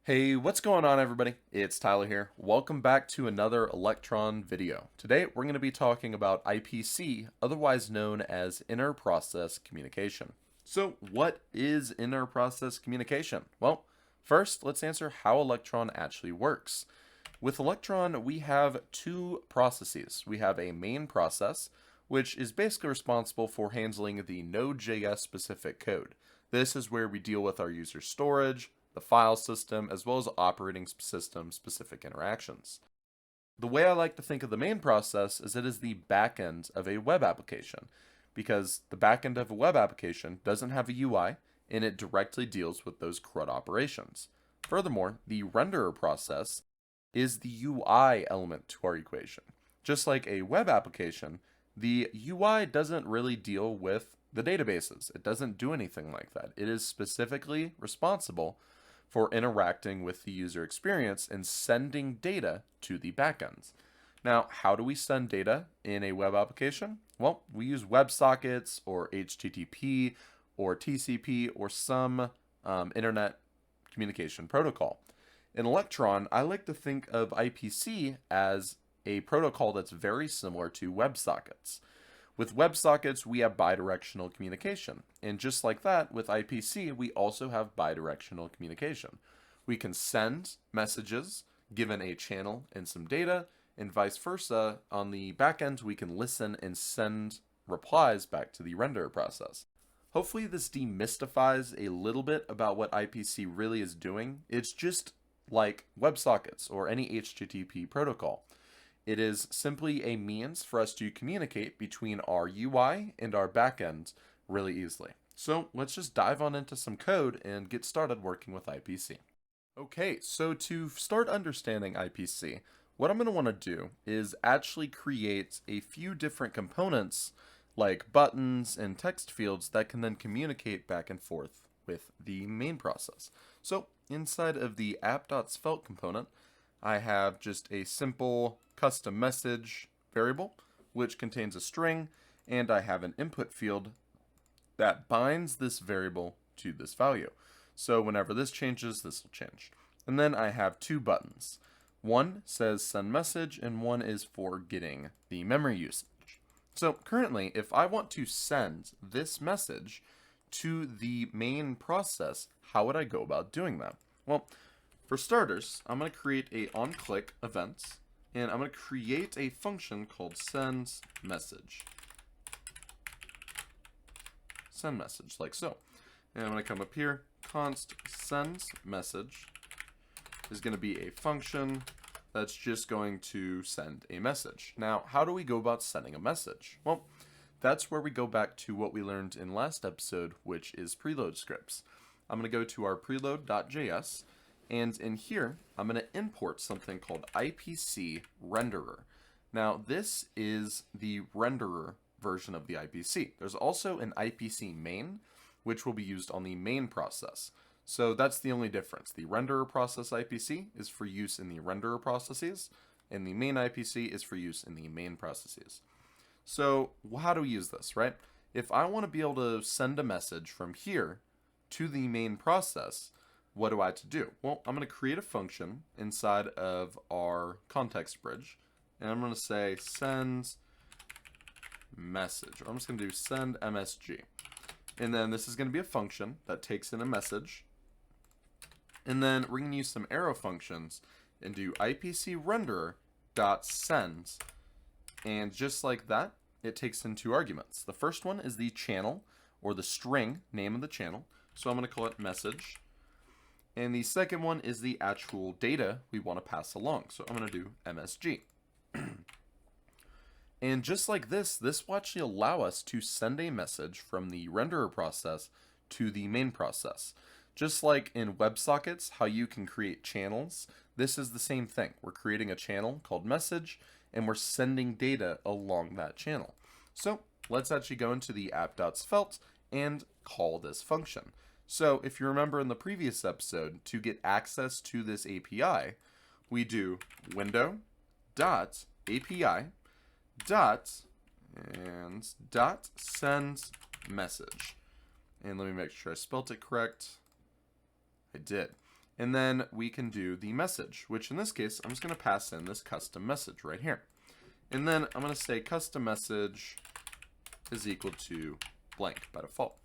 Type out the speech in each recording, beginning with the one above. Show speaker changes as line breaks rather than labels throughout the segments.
Hey, what's going on everybody? It's Tyler here. Welcome back to another Electron video. Today we're going to be talking about IPC, otherwise known as inter-process communication. So what is inter-process communication? Well, first let's answer how Electron actually works. With Electron, we have two processes. We have a main process, which is basically responsible for handling the Node.js specific code. This is where we deal with our user storage, the file system, as well as operating system specific interactions. The way I like to think of the main process is it is the backend of a web application, because the backend of a web application doesn't have a UI and it directly deals with those CRUD operations. Furthermore, the renderer process is the UI element to our equation. Just like a web application, the UI doesn't really deal with the databases. It doesn't do anything like that. It is specifically responsible for interacting with the user experience and sending data to the backends. Now, how do we send data in a web application? Well, we use WebSockets or HTTP or TCP or some internet communication protocol. In Electron, I like to think of IPC as a protocol that's very similar to WebSockets. With WebSockets, we have bidirectional communication. And just like that, with IPC, we also have bidirectional communication. We can send messages given a channel and some data, and vice versa. On the back end, we can listen and send replies back to the renderer process. Hopefully this demystifies a little bit about what IPC really is doing. It's just like WebSockets or any HTTP protocol. It is simply a means for us to communicate between our UI and our backend really easily. So let's just dive on into some code and get started working with IPC. Okay, so to start understanding IPC, what I'm going to want to do is actually create a few different components like buttons and text fields that can then communicate back and forth with the main process. So inside of the app.svelte component, I have just a simple custom message variable, which contains a string, and I have an input field that binds this variable to this value. So whenever this changes, this will change. And then I have two buttons. One says send message, and one is for getting the memory usage. So currently, if I want to send this message to the main process, how would I go about doing that? Well, for starters, I'm going to create a onClick event, and I'm going to create a function called send message. Send message, like so. And I'm going to come up here, const send message is going to be a function that's just going to send a message. Now, how do we go about sending a message? Well, that's where we go back to what we learned in last episode, which is preload scripts. I'm going to go to our preload.js, and in here, I'm going to import something called IPCRenderer. Now, this is the renderer version of the IPC. There's also an IPC main, which will be used on the main process. So that's the only difference. The renderer process IPC is for use in the renderer processes, and the main IPC is for use in the main processes. So how do we use this, right? If I want to be able to send a message from here to the main process, what do I have to do? Well, I'm going to create a function inside of our context bridge, and I'm going to say send message, or I'm just going to do send MSG. And then this is going to be a function that takes in a message. And then we're going to use some arrow functions and do IPCRenderer.send. And just like that, it takes in two arguments. The first one is the channel, or the string name of the channel. So I'm going to call it message. And the second one is the actual data we want to pass along. So I'm going to do MSG. And just like this will actually allow us to send a message from the renderer process to the main process. Just like in WebSockets, how you can create channels, this is the same thing. We're creating a channel called message, and we're sending data along that channel. So let's actually go into the app.svelte and call this function. So if you remember in the previous episode, to get access to this API, we do window.api dot send message. And let me make sure I spelt it correct. I did. And then we can do the message, which in this case, I'm just going to pass in this custom message right here. And then I'm going to say custom message is equal to blank by default.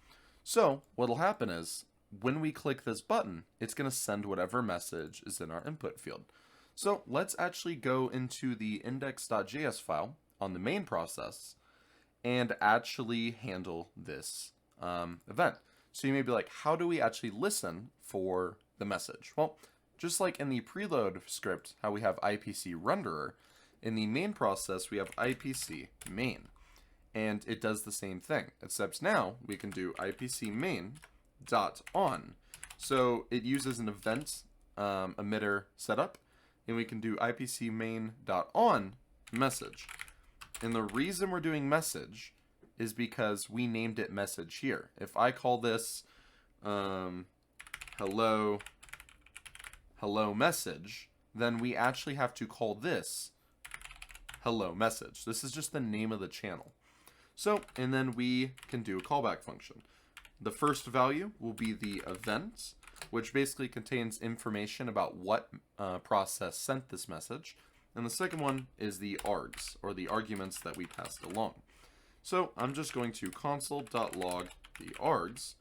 So what'll happen is when we click this button, it's going to send whatever message is in our input field. So let's actually go into the index.js file on the main process and actually handle this event. So you may be like, how do we actually listen for the message? Well, just like in the preload script, how we have IPCRenderer, in the main process, we have IPCMain. And it does the same thing, except now we can do IPCMain.on. So it uses an event emitter setup, and we can do IPCMain.on message. And the reason we're doing message is because we named it message here. If I call this hello message, then we actually have to call this hello message. This is just the name of the channel. So, and then we can do a callback function. The first value will be the event, which basically contains information about what process sent this message. And the second one is the args, or the arguments that we passed along. So I'm just going to console.log the args,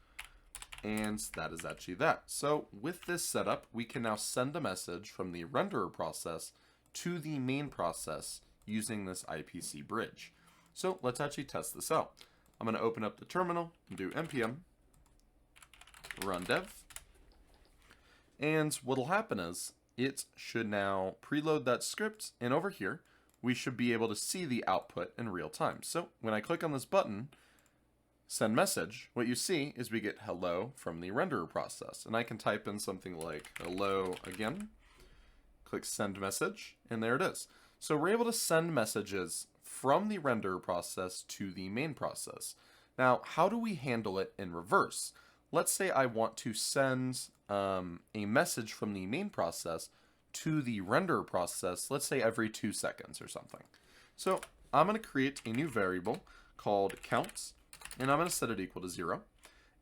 and that is actually that. So with this setup, we can now send a message from the renderer process to the main process using this IPC bridge. So let's actually test this out. I'm going to open up the terminal and do npm run dev. And what'll happen is it should now preload that script, and over here we should be able to see the output in real time. So when I click on this button, send message, what you see is we get hello from the renderer process. And I can type in something like hello again, click send message, and there it is. So we're able to send messages from the renderer process to the main process. Now, how do we handle it in reverse? Let's say I want to send a message from the main process to the renderer process, let's say every 2 seconds or something. So I'm going to create a new variable called counts, and I'm going to set it equal to 0.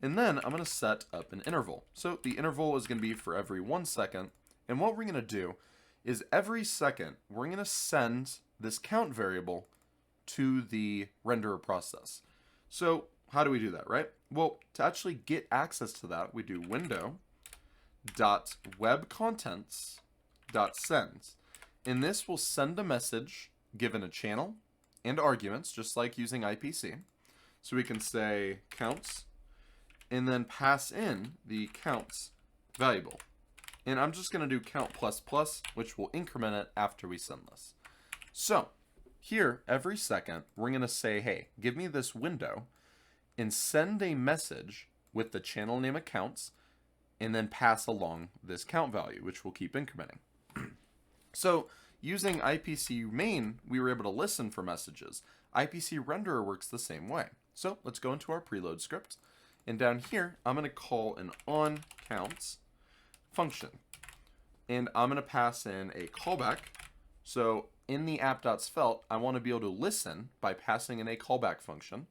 And then I'm going to set up an interval. So the interval is going to be for every 1 second. And what we're going to do is every second, we're going to send this count variable to the renderer process. So how do we do that, right? Well, to actually get access to that, we do window.webcontents.send. And this will send a message given a channel and arguments, just like using IPC. So we can say counts and then pass in the counts variable. And I'm just going to do count plus plus, which will increment it after we send this. So here, every second, we're going to say, hey, give me this window and send a message with the channel name accounts, and then pass along this count value, which will keep incrementing. So using IPC main, we were able to listen for messages. IPC renderer works the same way. So let's go into our preload script. And down here, I'm going to call an onCounts function. And I'm going to pass in a callback. So in the app.svelte, I want to be able to listen by passing in a callback function.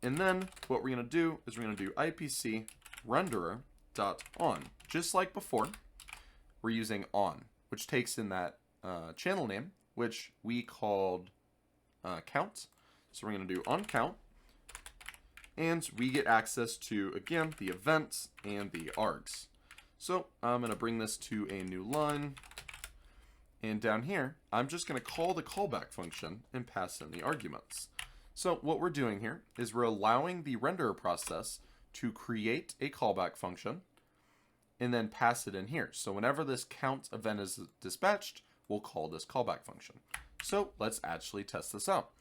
And then what we're going to do is we're going to do IPCRenderer.on. Just like before, we're using on, which takes in that channel name, which we called count. So we're going to do onCount. And we get access to, again, the events and the args. So I'm going to bring this to a new line. And down here, I'm just going to call the callback function and pass in the arguments. So what we're doing here is we're allowing the renderer process to create a callback function and then pass it in here. So whenever this count event is dispatched, we'll call this callback function. So let's actually test this out.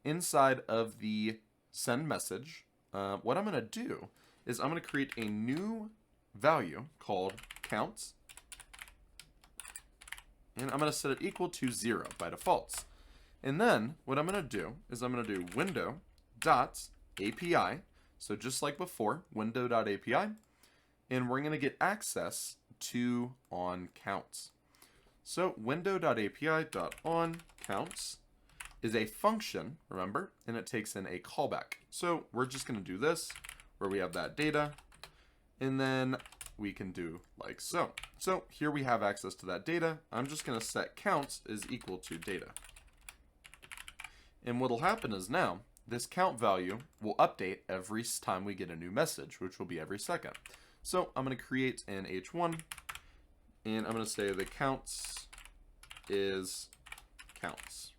Inside of the send message, what I'm going to do is I'm going to create a new value called counts, and I'm going to set it equal to 0 by default. And then what I'm going to do is I'm going to do window.api. So just like before, window.api, and we're going to get access to onCounts. So window.api.onCounts is a function, remember, and it takes in a callback. So we're just going to do this where we have that data, and then we can do like so. So here we have access to that data. I'm just going to set counts is equal to data. And what will happen is now this count value will update every time we get a new message, which will be every second. So I'm going to create an H1, and I'm going to say the counts is counts,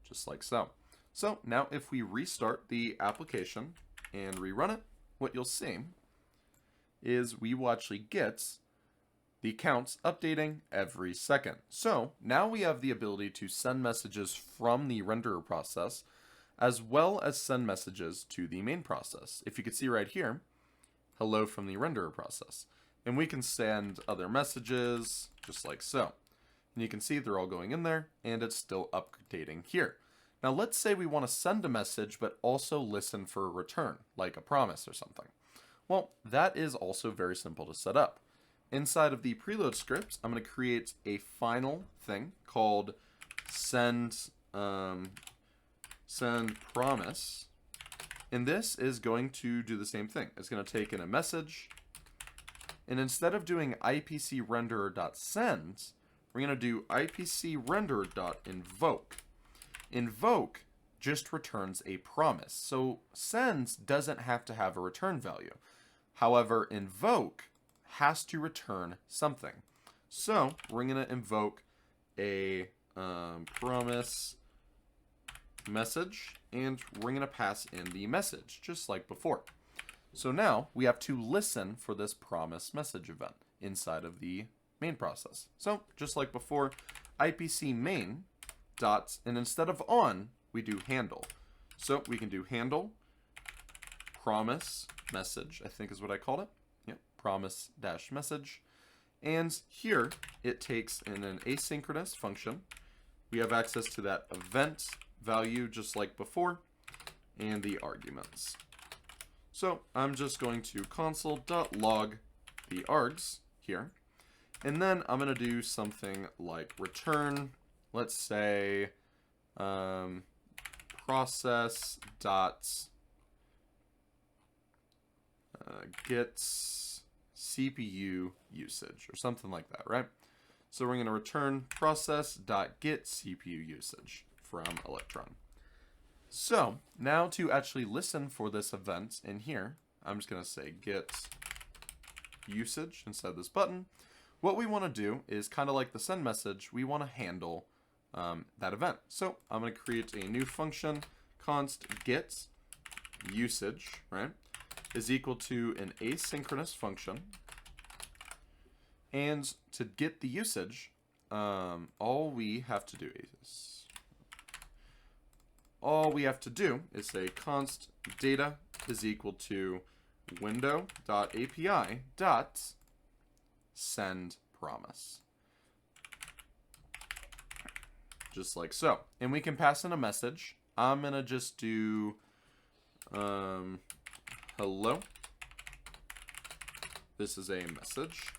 just like so. So now if we restart the application and rerun it, what you'll see is we will actually get the counts updating every second. So now we have the ability to send messages from the renderer process as well as send messages to the main process. If you can see right here, hello from the renderer process. And we can send other messages just like so. And you can see they're all going in there and it's still updating here. Now let's say we want to send a message but also listen for a return, like a promise or something. Well, that is also very simple to set up. Inside of the preload script, I'm going to create a final thing called send promise. And this is going to do the same thing. It's going to take in a message. And instead of doing IPCRenderer.send, we're going to do IPCRenderer.invoke. Invoke just returns a promise. So send doesn't have to have a return value. However, invoke has to return something. So we're going to invoke a promise message, and we're going to pass in the message, just like before. So now we have to listen for this promise message event inside of the main process. So just like before, IPC main dots, and instead of on, we do handle. So we can do handle promise message, I think is what I called it. Yep, promise dash message. And here it takes in an asynchronous function. We have access to that event value just like before, and the arguments. So I'm just going to console.log the args here. And then I'm going to do something like return, let's say, process dot gets CPU usage or something like that, right? So we're going to return process.get CPU usage from Electron. So now to actually listen for this event in here, I'm just going to say get usage inside this button. What we want to do is kind of like the send message, we want to handle that event. So I'm going to create a new function, const get usage, right, is equal to an asynchronous function. And to get the usage, all we have to do is say const data is equal to window.api.send promise. Just like so. And we can pass in a message. I'm going to just do hello. This is a message.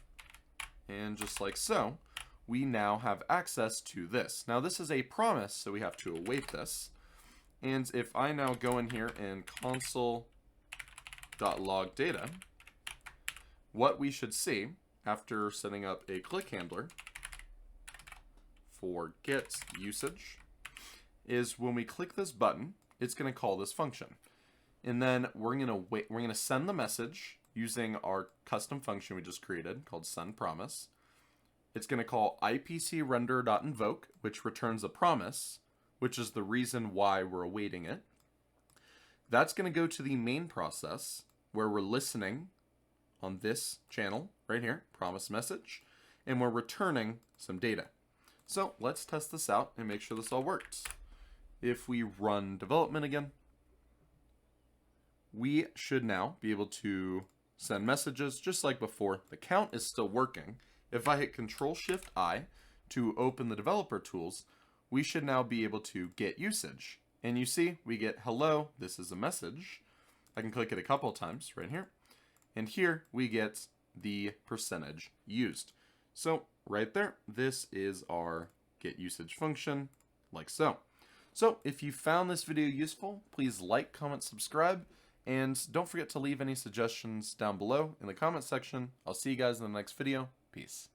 And just like so, we now have access to this. Now this is a promise, so we have to await this. And if I now go in here and console.log data, what we should see after setting up a click handler for get usage is when we click this button, it's going to call this function. And then we're going to send the message using our custom function we just created called send promise. It's going to call IPCRenderer.invoke, which returns a promise, which is the reason why we're awaiting it. That's going to go to the main process where we're listening on this channel right here, promise message, and we're returning some data. So let's test this out and make sure this all works. If we run development again, we should now be able to send messages just like before. The count is still working. If I hit Control-Shift-I to open the developer tools, we should now be able to get usage. And you see, we get hello, this is a message. I can click it a couple of times right here. And here we get the percentage used. So right there, this is our get usage function, like so. So if you found this video useful, please like, comment, subscribe, And don't forget to leave any suggestions down below in the comment section. I'll see you guys in the next video. Peace.